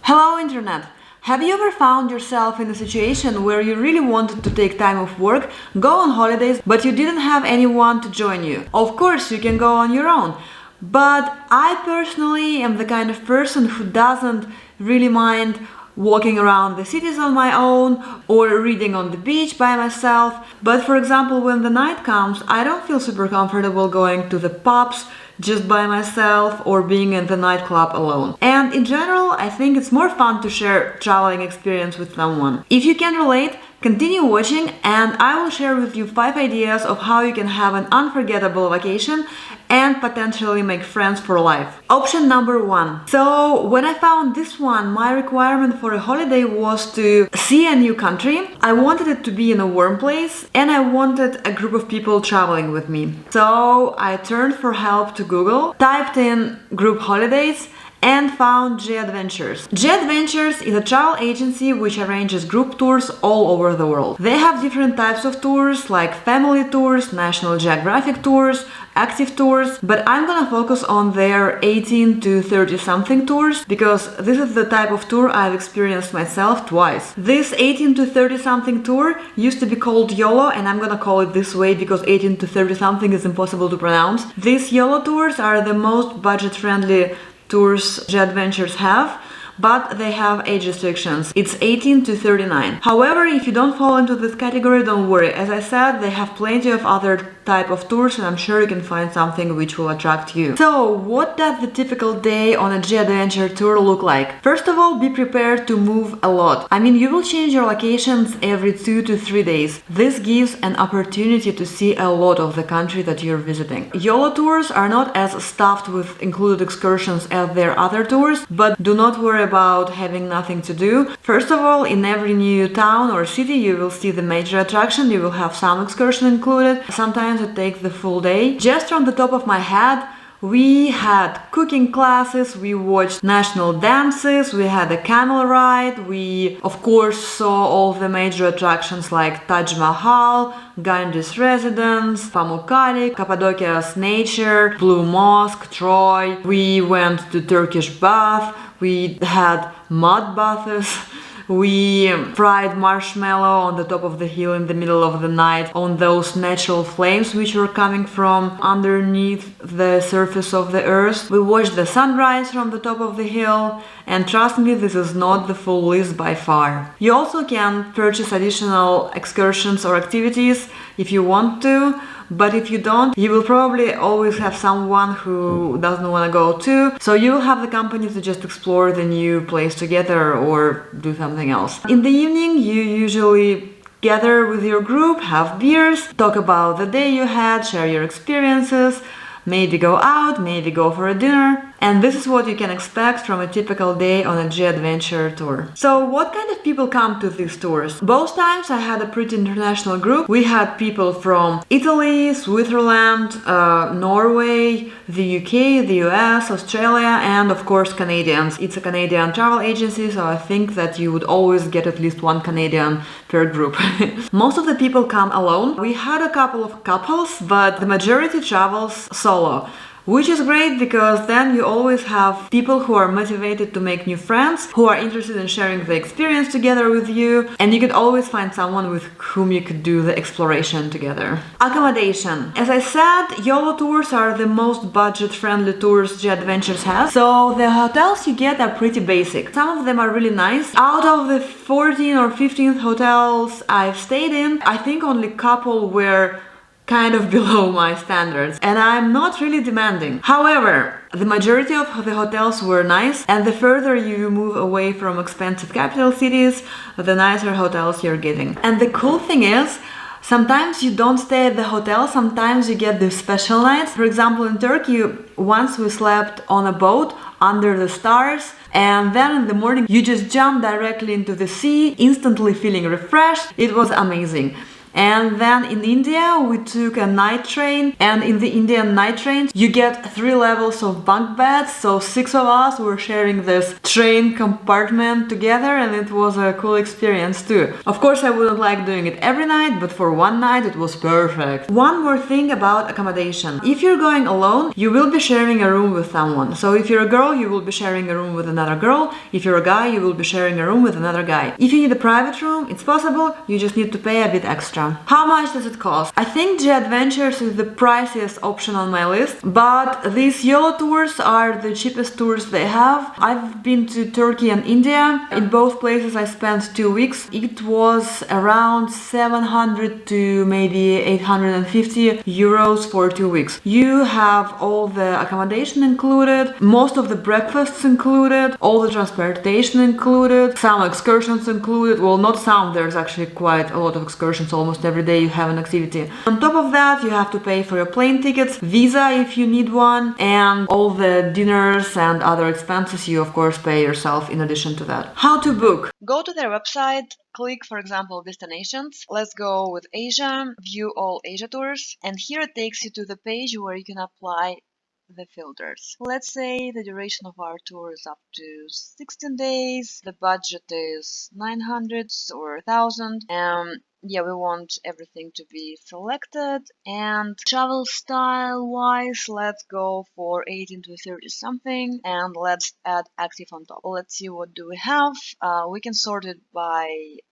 Hello Internet! Have you ever found yourself in a situation where you really wanted to take time off work, go on holidays, but you didn't have anyone to join you? Of course, you can go on your own. But I personally am the kind of person who doesn't really mind walking around the cities on my own or reading on the beach by myself. But for example, when the night comes, I don't feel super comfortable going to the pubs just by myself or being in the nightclub alone. And in general, I think it's more fun to share traveling experience with someone. If you can relate, continue watching and I will share with you 5 ideas of how you can have an unforgettable vacation and potentially make friends for life. Option number 1. So when I found this one, my requirement for a holiday was to see a new country. I wanted it to be in a warm place and I wanted a group of people traveling with me. So I turned for help to Google, typed in group holidays and found G Adventures. G Adventures is a travel agency which arranges group tours all over the world. They have different types of tours like family tours, National Geographic tours, active tours, but I'm gonna focus on their 18 to 30 something tours because this is the type of tour I've experienced myself twice. This 18 to 30 something tour used to be called YOLO and I'm gonna call it this way because 18 to 30 something is impossible to pronounce. These YOLO tours are the most budget friendly tours G Adventures have, but they have age restrictions. It's 18 to 39. However, if you don't fall into this category, don't worry. As I said, they have plenty of other type of tours and I'm sure you can find something which will attract you. So, what does the typical day on a G Adventure tour look like? First of all, be prepared to move a lot. I mean, you will change your locations every 2 to 3 days. This gives an opportunity to see a lot of the country that you're visiting. YOLO tours are not as stuffed with included excursions as their other tours, but do not worry about having nothing to do. First of all, in every new town or city you will see the major attraction, you will have some excursion included. Sometimes it takes the full day. Just from the top of my head, we had cooking classes, we watched national dances, we had a camel ride, we of course saw all the major attractions like Taj Mahal, Gandhi's residence, Pamukkale, Cappadocia's nature, Blue Mosque, Troy. We went to Turkish bath, we had mud baths. We fried marshmallow on the top of the hill in the middle of the night on those natural flames which were coming from underneath the surface of the earth. We watched the sunrise from the top of the hill and trust me, this is not the full list by far. You also can purchase additional excursions or activities if you want to, but if you don't, you will probably always have someone who doesn't want to go too, so you will have the company to just explore the new place together or do something else. In the evening, you usually gather with your group, have beers, talk about the day you had, share your experiences, maybe go out, maybe go for a dinner. And this is what you can expect from a typical day on a G Adventure tour. So what kind of people come to these tours? Both times I had a pretty international group. We had people from Italy, Switzerland, Norway, the UK, the US, Australia, and of course Canadians. It's a Canadian travel agency, so I think that you would always get at least one Canadian per group. Most of the people come alone. We had a couple of couples, but the majority travels solo. Which is great because then you always have people who are motivated to make new friends, who are interested in sharing the experience together with you, and you could always find someone with whom you could do the exploration together. Accommodation. As I said, YOLO tours are the most budget-friendly tours G Adventures has, so the hotels you get are pretty basic. Some of them are really nice. Out of the 14 or 15 hotels I've stayed in, I think only a couple were kind of below my standards, and I'm not really demanding. However, the majority of the hotels were nice, and the further you move away from expensive capital cities, the nicer hotels you're getting. And the cool thing is, sometimes you don't stay at the hotel, sometimes you get the special nights. For example, in Turkey, once we slept on a boat under the stars, and then in the morning you just jump directly into the sea, instantly feeling refreshed. It was amazing. And then in India we took a night train, and in the Indian night train you get 3 levels of bunk beds, so 6 of us were sharing this train compartment together, and it was a cool experience too. Of course I wouldn't like doing it every night, but for one night it was perfect. One more thing about accommodation. If you're going alone, you will be sharing a room with someone. So if you're a girl, you will be sharing a room with another girl. If you're a guy, you will be sharing a room with another guy. If you need a private room, it's possible, you just need to pay a bit extra. How much does it cost? I think J Adventures is the priciest option on my list, but these YOLO tours are the cheapest tours they have. I've been to Turkey and India. In both places I spent 2 weeks. It was around 700 to maybe 850 euros for 2 weeks. You have all the accommodation included, most of the breakfasts included, all the transportation included, some excursions included. Well, not some, there's actually quite a lot of excursions. Almost every day you have an activity. On top of that, you have to pay for your plane tickets, visa if you need one, and all the dinners and other expenses you of course pay yourself in addition to that. How to book? Go to their website, click for example destinations. Let's go with Asia, view all Asia tours, and here it takes you to the page where you can apply the filters. Let's say the duration of our tour is up to 16 days, the budget is 900 or 1000, yeah, we want everything to be selected, and travel style wise, let's go for 18 to 30 something, and let's add active on top. Let's see what do we have. We can sort it by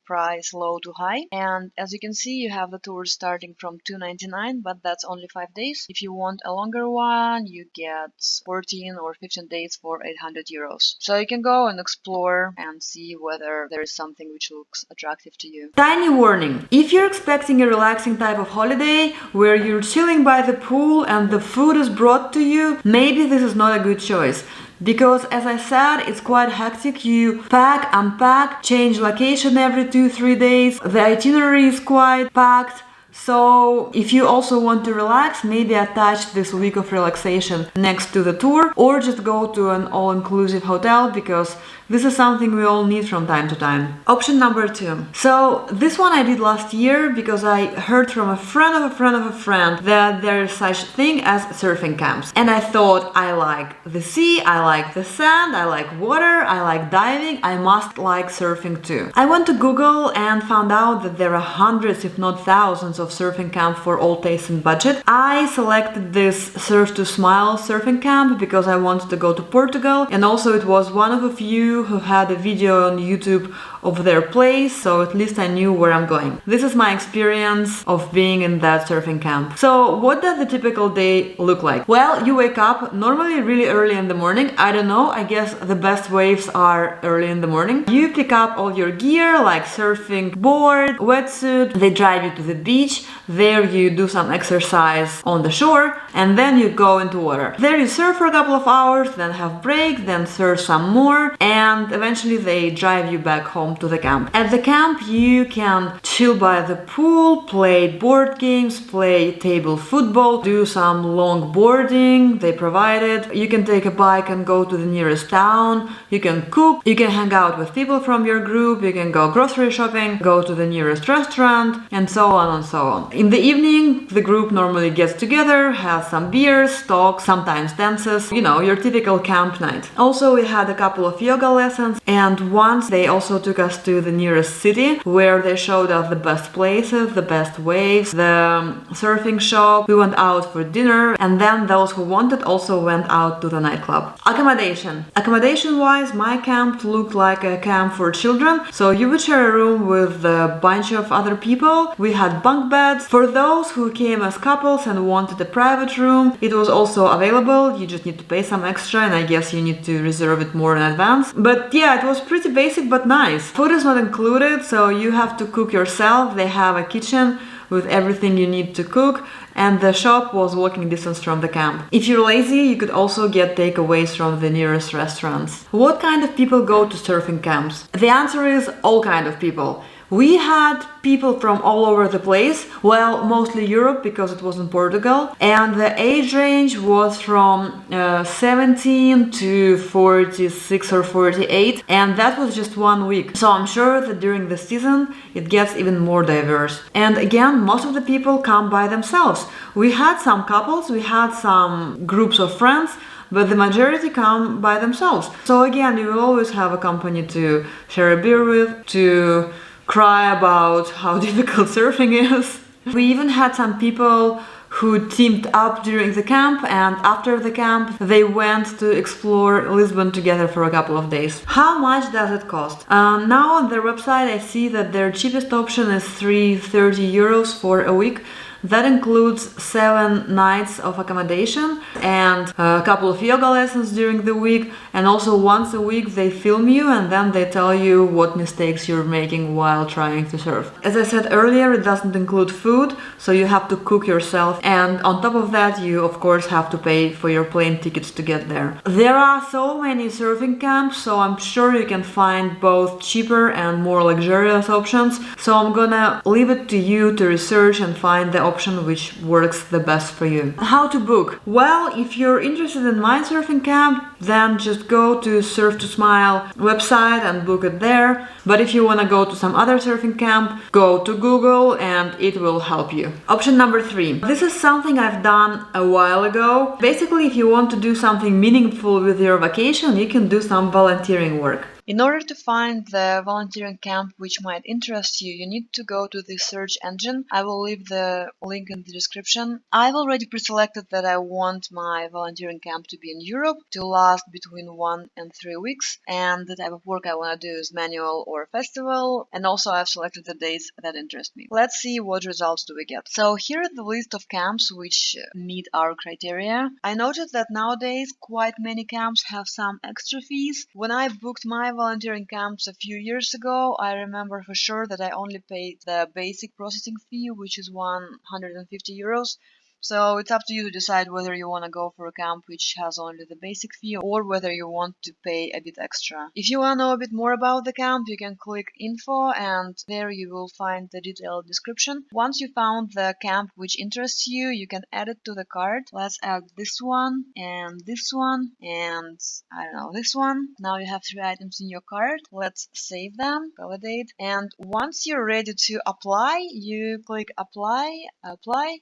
price low to high, and as you can see you have the tour starting from 299, but that's only 5 days. If you want a longer one, you get 14 or 15 days for 800 euros. So you can go and explore and see whether there is something which looks attractive to you. Tiny warning: if you're expecting a relaxing type of holiday where you're chilling by the pool and the food is brought to you, maybe this is not a good choice. Because as I said, it's quite hectic. You pack, unpack, change location every 2-3 days. The itinerary is quite packed. So if you also want to relax, maybe attach this week of relaxation next to the tour, or just go to an all-inclusive hotel, because this is something we all need from time to time. Option number 2. So this one I did last year because I heard from a friend of a friend of a friend that there is such thing as surfing camps. And I thought, I like the sea, I like the sand, I like water, I like diving, I must like surfing too. I went to Google and found out that there are hundreds if not thousands of surfing camp for all tastes and budget. I selected this Surf to Smile surfing camp because I wanted to go to Portugal, and also it was one of a few who had a video on YouTube of their place, so at least I knew where I'm going. This is my experience of being in that surfing camp. So what does the typical day look like? Well, you wake up normally really early in the morning. I don't know, I guess the best waves are early in the morning. You pick up all your gear like surfing board, wetsuit, they drive you to the beach. There you do some exercise on the shore, and then you go into water. There you surf for a couple of hours, then have break, then surf some more, and eventually they drive you back home to the camp. At the camp you can chill by the pool, play board games, play table football, do some long boarding, they provide it. You can take a bike and go to the nearest town, you can cook, you can hang out with people from your group, you can go grocery shopping, go to the nearest restaurant, and so on and so on. In the evening the group normally gets together, has some beers, talks, sometimes dances, you know, your typical camp night. Also we had a couple of yoga lessons, and once they also took us to the nearest city where they showed us the best places, the best waves, the surfing shop. We went out for dinner, and then those who wanted also went out to the nightclub. Accommodation wise, my camp looked like a camp for children, so you would share a room with a bunch of other people. We had bunk beds. For those who came as couples and wanted a private room, it was also available. You just need to pay some extra, and I guess you need to reserve it more in advance. But yeah, it was pretty basic but nice. Food is not included, so you have to cook yourself. They have a kitchen with everything you need to cook, and the shop was walking distance from the camp. If you're lazy, you could also get takeaways from the nearest restaurants. What kind of people go to surfing camps? The answer is all kind of people. We had people from all over the place, well, mostly Europe because it was in Portugal, and the age range was from 17 to 46 or 48, and that was just 1 week. So I'm sure that during the season it gets even more diverse. And again, most of the people come by themselves. We had some couples, we had some groups of friends, but the majority come by themselves. So again, you will always have a company to share a beer with, to cry about how difficult surfing is. We even had some people who teamed up during the camp, and after the camp they went to explore Lisbon together for a couple of days. How much does it cost? Now on their website I see that their cheapest option is 330 euros for a week. That includes 7 nights of accommodation and a couple of yoga lessons during the week, and also once a week they film you and then they tell you what mistakes you're making while trying to surf. As I said earlier, it doesn't include food, so you have to cook yourself, and on top of that you of course have to pay for your plane tickets to get there. There are so many surfing camps, so I'm sure you can find both cheaper and more luxurious options, so I'm gonna leave it to you to research and find the option which works the best for you. How to book? Well, if you're interested in my surfing camp, then just go to Surf to Smile website and book it there. But if you want to go to some other surfing camp, go to Google and it will help you. Option number 3. This is something I've done a while ago. Basically, if you want to do something meaningful with your vacation, you can do some volunteering work. In order to find the volunteering camp which might interest you, you need to go to the search engine. I will leave the link in the description. I've already pre-selected that I want my volunteering camp to be in Europe, to last between 1 and 3 weeks, and the type of work I want to do is manual or festival, and also I've selected the dates that interest me. Let's see what results do we get. So here are the list of camps which meet our criteria. I noted that nowadays quite many camps have some extra fees. When I booked my volunteering camps a few years ago, I remember for sure that I only paid the basic processing fee, which is 150 euros. So it's up to you to decide whether you want to go for a camp which has only the basic fee or whether you want to pay a bit extra. If you want to know a bit more about the camp, you can click info and there you will find the detailed description. Once you found the camp which interests you, you can add it to the cart. Let's add this one and this one and I don't know, this one. Now you have 3 items in your cart. Let's save them, validate, and once you're ready to apply, you click apply,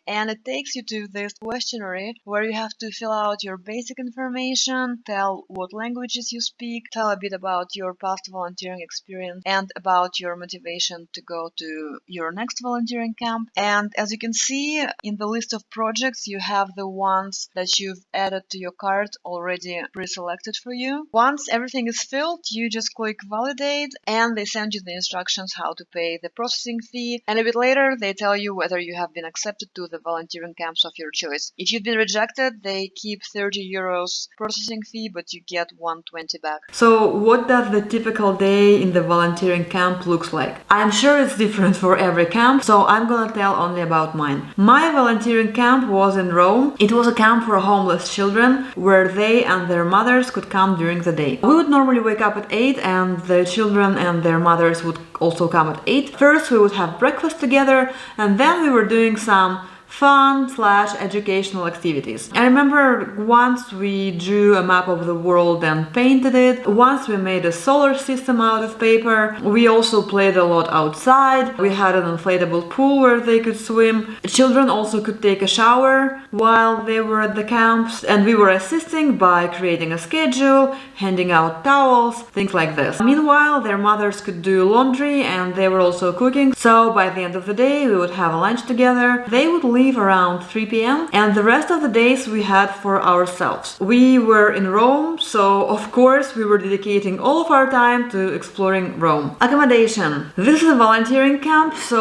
and it takes you to this questionnaire where you have to fill out your basic information, tell what languages you speak, tell a bit about your past volunteering experience and about your motivation to go to your next volunteering camp. And as you can see in the list of projects, you have the ones that you've added to your cart already pre-selected for you. Once everything is filled, you just click validate and they send you the instructions how to pay the processing fee, and a bit later they tell you whether you have been accepted to the volunteering camps of your choice. If you've been rejected, they keep 30 euros processing fee, but you get 120 back. So what does the typical day in the volunteering camp looks like? I'm sure it's different for every camp, so I'm gonna tell only about mine. My volunteering camp was in Rome. It was a camp for homeless children where they and their mothers could come during the day. We would normally wake up at 8 and the children and their mothers would also come at 8. First we would have breakfast together and then we were doing some fun/educational activities. I remember once we drew a map of the world and painted it. Once we made a solar system out of paper. We also played a lot outside. We had an inflatable pool where they could swim. Children also could take a shower while they were at the camps, and we were assisting by creating a schedule, handing out towels, things like this. Meanwhile, their mothers could do laundry and they were also cooking, so by the end of the day we would have a lunch together. They would leave around 3 p.m. and the rest of the days we had for ourselves. We were in Rome, so of course we were dedicating all of our time to exploring Rome. Accommodation. This is a volunteering camp, so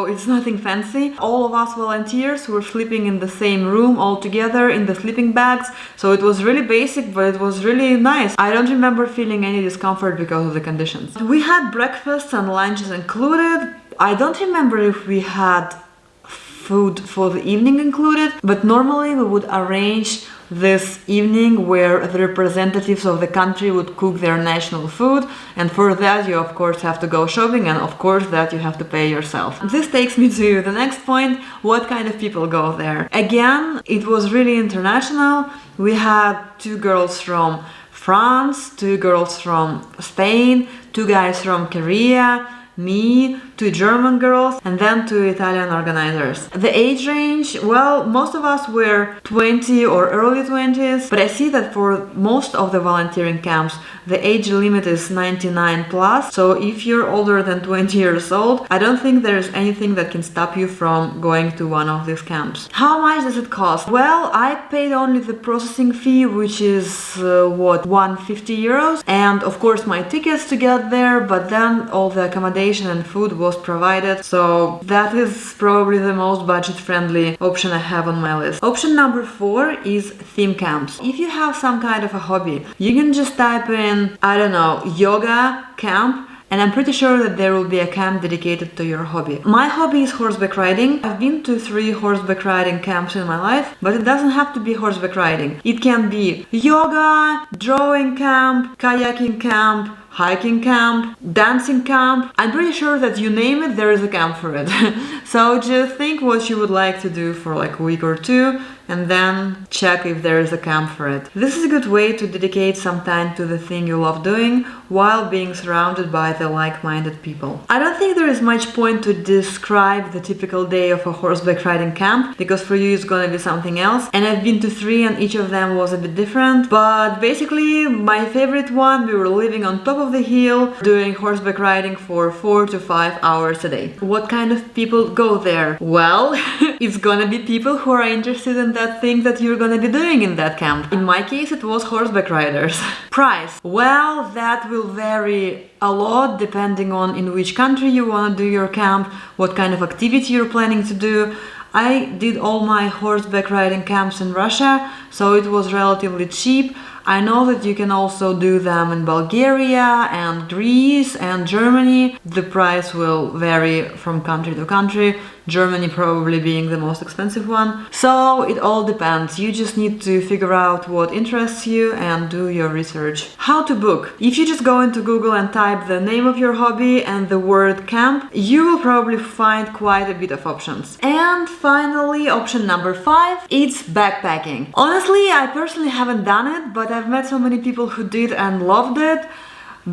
it's nothing fancy. All of us volunteers were sleeping in the same room all together in the sleeping bags, so it was really basic, but it was really nice. I don't remember feeling any discomfort because of the conditions. We had breakfasts and lunches included. I don't remember if we had food for the evening included, but normally we would arrange this evening where the representatives of the country would cook their national food, and for that you of course have to go shopping, and of course that you have to pay yourself. This takes me to the next point: what kind of people go there? Again, it was really international. We had 2 girls from France, 2 girls from Spain, 2 guys from Korea, me, 2 German girls, and then 2 Italian organizers. The age range, well, most of us were 20 or early 20s, but I see that for most of the volunteering camps, the age limit is 99 plus. So if you're older than 20 years old, I don't think there's anything that can stop you from going to one of these camps. How much does it cost? Well, I paid only the processing fee, which is 150 euros, and of course my tickets to get there, but then all the accommodation and food was provided, so that is probably the most budget-friendly option I have on my list. Option number 4 is theme camps. If you have some kind of a hobby, you can just type in, I don't know, yoga camp, and I'm pretty sure that there will be a camp dedicated to your hobby. My hobby is horseback riding. I've been to 3 horseback riding camps in my life, but it doesn't have to be horseback riding. It can be yoga, drawing camp, kayaking camp, hiking camp, dancing camp. I'm pretty sure that you name it, there is a camp for it. So just think what you would like to do for like a week or 2, and then check if there is a camp for it. This is a good way to dedicate some time to the thing you love doing while being surrounded by the like-minded people. I don't think there is much point to describe the typical day of a horseback riding camp, because for you it's gonna be something else, and I've been to 3 and each of them was a bit different, but basically my favorite one, we were living on top of the hill doing horseback riding for 4 to 5 hours a day. What kind of people go there? Well, it's gonna be people who are interested in that thing that you're gonna be doing in that camp. In my case, it was horseback riders. Price. Well, that will vary a lot depending on in which country you want to do your camp, what kind of activity you're planning to do. I did all my horseback riding camps in Russia, so it was relatively cheap. I know that you can also do them in Bulgaria and Greece and Germany. The price will vary from country to country, Germany probably being the most expensive one. So it all depends. You just need to figure out what interests you and do your research. How to book. If you just go into Google and type the name of your hobby and the word camp, you will probably find quite a bit of options. And finally, option number 5, it's backpacking. Honestly, I personally haven't done it, but I've met so many people who did and loved it.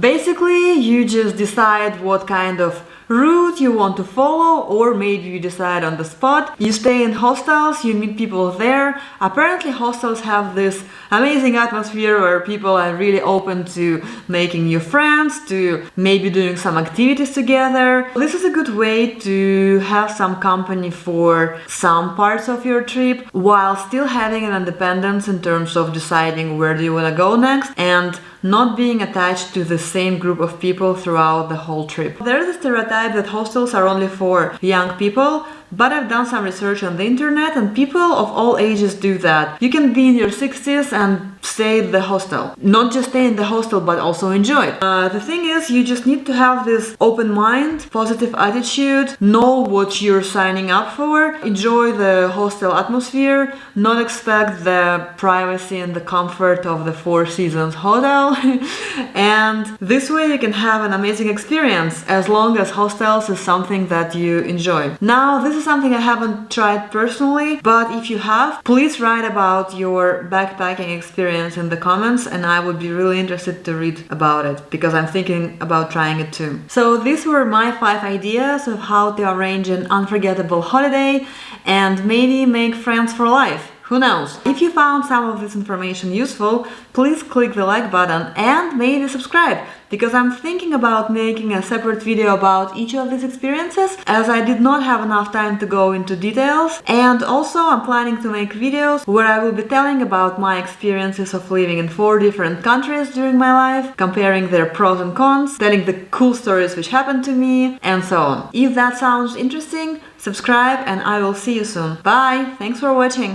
Basically, you just decide what kind of route you want to follow, or maybe you decide on the spot. You stay in hostels, you meet people there. Apparently hostels have this amazing atmosphere where people are really open to making new friends, to maybe doing some activities together. This is a good way to have some company for some parts of your trip while still having an independence in terms of deciding where do you want to go next and not being attached to the same group of people throughout the whole trip. There is a stereotype that hostels are only for young people, but I've done some research on the internet and people of all ages do that. You can be in your 60s and stay at the hostel. Not just stay in the hostel, but also enjoy it. The thing is, you just need to have this open mind, positive attitude, know what you're signing up for, enjoy the hostel atmosphere, not expect the privacy and the comfort of the Four Seasons hotel. And this way you can have an amazing experience as long as hostels is something that you enjoy. Now, this is something I haven't tried personally, but if you have, please write about your backpacking experience in the comments and I would be really interested to read about it because I'm thinking about trying it too. So these were my 5 ideas of how to arrange an unforgettable holiday and maybe make friends for life. Who knows? If you found some of this information useful, please click the like button and maybe subscribe, because I'm thinking about making a separate video about each of these experiences, as I did not have enough time to go into details. And also I'm planning to make videos where I will be telling about my experiences of living in 4 different countries during my life, comparing their pros and cons, telling the cool stories which happened to me, and so on. If that sounds interesting, subscribe and I will see you soon. Bye! Thanks for watching!